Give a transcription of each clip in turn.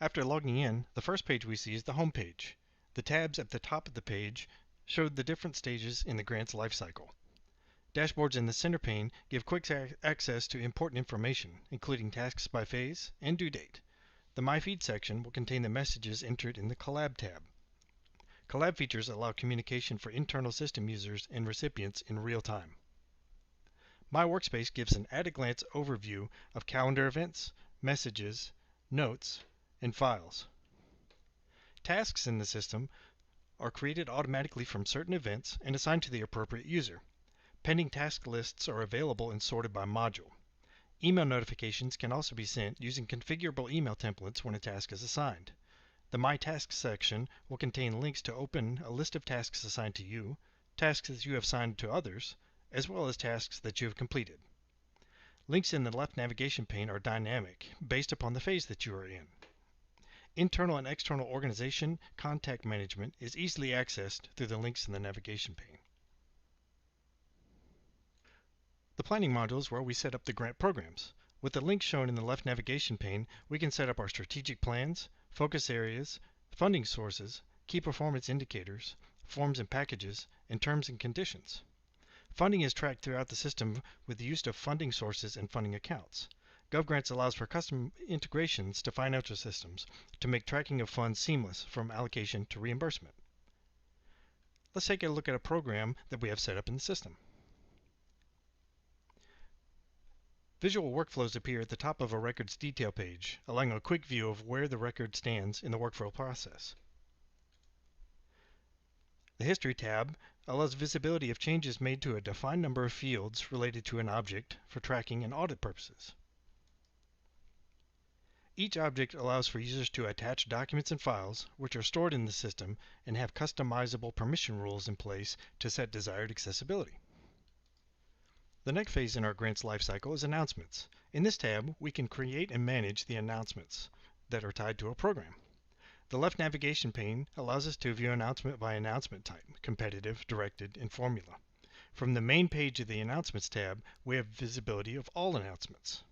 After logging in, the first page we see is the home page. The tabs at the top of the page show the different stages in the grant's lifecycle. Dashboards in the center pane give quick access to important information, including tasks by phase and due date. The My Feed section will contain the messages entered in the Collab tab. Collab features allow communication for internal system users and recipients in real time. My Workspace gives an at-a-glance overview of calendar events, messages, notes, and files. Tasks in the system are created automatically from certain events and assigned to the appropriate user. Pending task lists are available and sorted by module. Email notifications can also be sent using configurable email templates when a task is assigned. The My Tasks section will contain links to open a list of tasks assigned to you, tasks that you have assigned to others, as well as tasks that you have completed. Links in the left navigation pane are dynamic, based upon the phase that you are in. Internal and external organization contact management is easily accessed through the links in the navigation pane. The planning module is where we set up the grant programs. With the links shown in the left navigation pane, we can set up our strategic plans, focus areas, funding sources, key performance indicators, forms and packages, and terms and conditions. Funding is tracked throughout the system with the use of funding sources and funding accounts. GovGrants allows for custom integrations to financial systems to make tracking of funds seamless from allocation to reimbursement. Let's take a look at a program that we have set up in the system. Visual workflows appear at the top of a record's detail page, allowing a quick view of where the record stands in the workflow process. The History tab allows visibility of changes made to a defined number of fields related to an object for tracking and audit purposes. Each object allows for users to attach documents and files, which are stored in the system and have customizable permission rules in place to set desired accessibility. The next phase in our grants lifecycle is announcements. In this tab, we can create and manage the announcements that are tied to a program. The left navigation pane allows us to view announcement by announcement type, competitive, directed, and formula. From the main page of the Announcements tab, we have visibility of all announcements.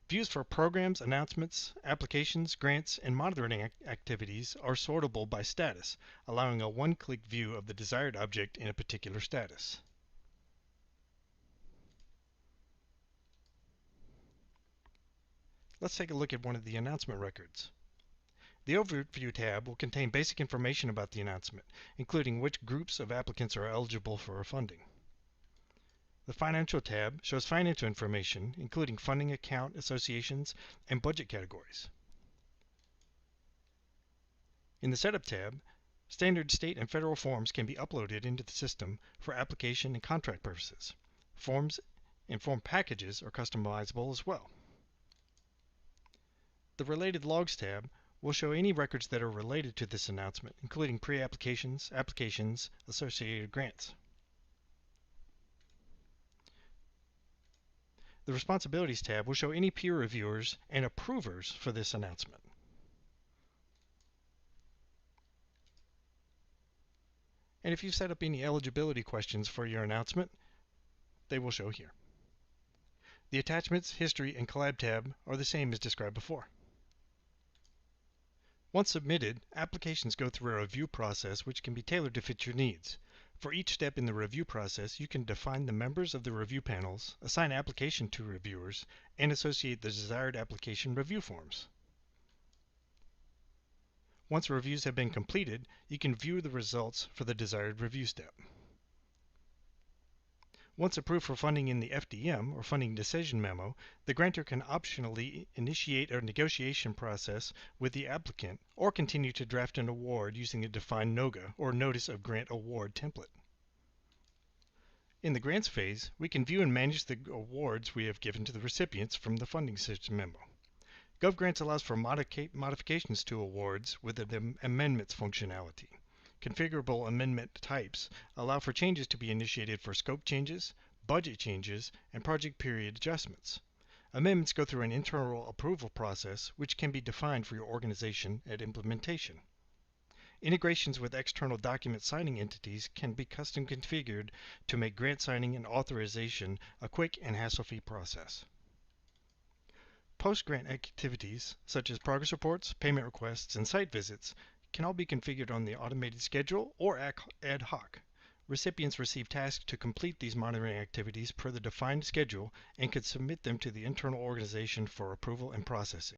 Views for programs, announcements, applications, grants, and monitoring activities are sortable by status, allowing a one-click view of the desired object in a particular status. Let's take a look at one of the announcement records. The Overview tab will contain basic information about the announcement, including which groups of applicants are eligible for funding. The Financial tab shows financial information, including funding account associations and budget categories. In the Setup tab, standard state and federal forms can be uploaded into the system for application and contract purposes. Forms and form packages are customizable as well. The Related Logs tab will show any records that are related to this announcement, including pre-applications, applications, associated grants. The Responsibilities tab will show any peer reviewers and approvers for this announcement. And if you've set up any eligibility questions for your announcement, they will show here. The Attachments, History, and Collab tab are the same as described before. Once submitted, applications go through a review process which can be tailored to fit your needs. For each step in the review process, you can define the members of the review panels, assign application to reviewers, and associate the desired application review forms. Once reviews have been completed, you can view the results for the desired review step. Once approved for funding in the FDM, or Funding Decision Memo, the grantor can optionally initiate a negotiation process with the applicant or continue to draft an award using a defined NOGA, or Notice of Grant Award template. In the grants phase, we can view and manage the awards we have given to the recipients from the Funding Decision Memo. GovGrants allows for modifications to awards with the amendments functionality. Configurable amendment types allow for changes to be initiated for scope changes, budget changes, and project period adjustments. Amendments go through an internal approval process which can be defined for your organization at implementation. Integrations with external document signing entities can be custom configured to make grant signing and authorization a quick and hassle-free process. Post-grant activities, such as progress reports, payment requests, and site visits, can all be configured on the automated schedule or ad hoc. Recipients receive tasks to complete these monitoring activities per the defined schedule and can submit them to the internal organization for approval and processing.